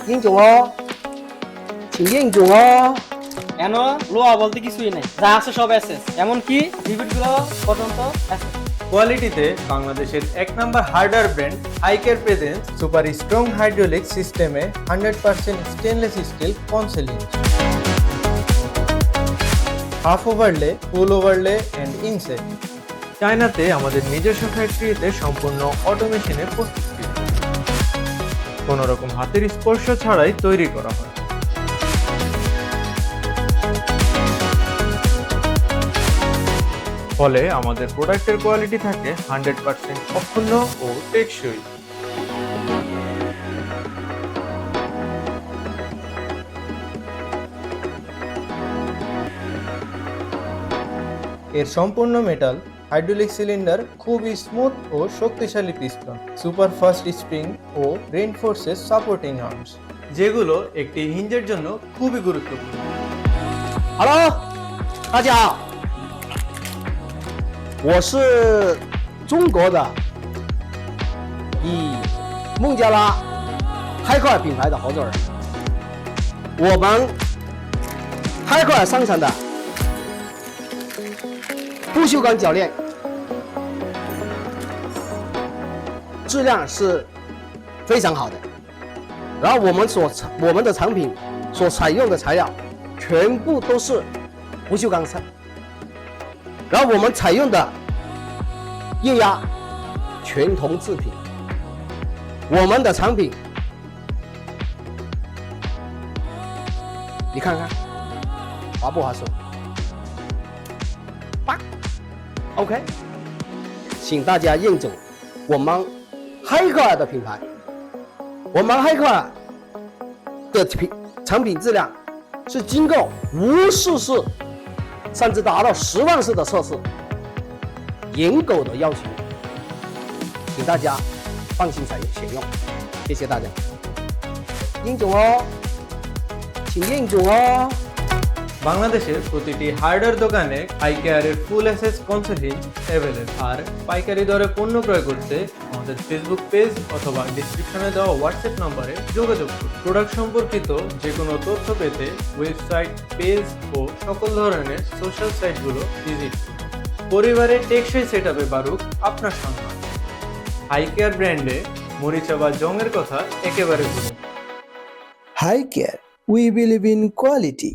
应种哦，请应种哦。 কেন লোয়া বলতে কিছুই নাই, যা আছে সব এসএস, এমনকি রিপিটগুলো পর্যন্ত এসএস। কোয়ালিটিতে বাংলাদেশের এক নম্বর হার্ডওয়্যার ব্র্যান্ড হাইকের প্রেজেন্স সুপার স্ট্রং হাইড্রোলিক সিস্টেমে 100% stainless steel concealing, half overlay, full overlay and inset. চায়নাতে আমাদের নিজস্ব ফ্যাক্টরিতে সম্পূর্ণ অটোমেশনে প্রস্তুতকৃত, কোনো রকম হাতের স্পর্শ ছাড়াই তৈরি করা হয়। ফলে আমাদের প্রোডাক্টের কোয়ালিটি থাকে 100% অক্ষুণ্ণ ও টেকসই। এর সম্পূর্ণ মেটাল হাইড্রোলিক সিলিন্ডার খুবই স্মুথ ও শক্তিশালী পিস্টন, সুপার ফাস্ট স্প্রিং ও রেইনফোর্সেস সাপোর্টিং আর্মস, যেগুলো একটি হিঞ্জের জন্য খুবই গুরুত্বপূর্ণ। Hello，大家好，我是中国的以孟加拉嗨克尔品牌的合作人。我们嗨克尔生产的不锈钢铰链质量是非常好的，然后我们的产品所采用的材料全部都是不锈钢材，然后我们采用的液压全铜制品，我们的产品你看看划不划手？八 ，OK， 请大家认准我们嗨克尔的品牌，我们嗨克尔的产品质量是经过无数次，甚至达到10万次的测试，严格的要求，请大家放心选用，谢谢大家。应种哦，请应种哦。 বাংলাদেশের প্রতিটি হার্ডওয়্যার দোকানে হাইকেয়ারের full SS console hinge available, আর পাইকারি দরে পণ্য ক্রয় করতে আমাদের ফেসবুক পেজ অথবা ডিসক্রিপশনে দেওয়া হোয়াটসঅ্যাপ নম্বরে যোগাযোগ করুন। প্রোডাক্ট সম্পর্কিত যে কোনো তথ্য পেতে ওয়েবসাইট, পেজ ও সকল ধরনের সোশ্যাল সাইটগুলো ভিজিট করুন। পরিবারে টেকসই সেটআপে বাড়ুক আপনার সম্মান। হাইকেয়ার ব্র্যান্ডে মরিচা বা জংয়ের কথা একেবারে ভুলুন। High Care, we believe in quality.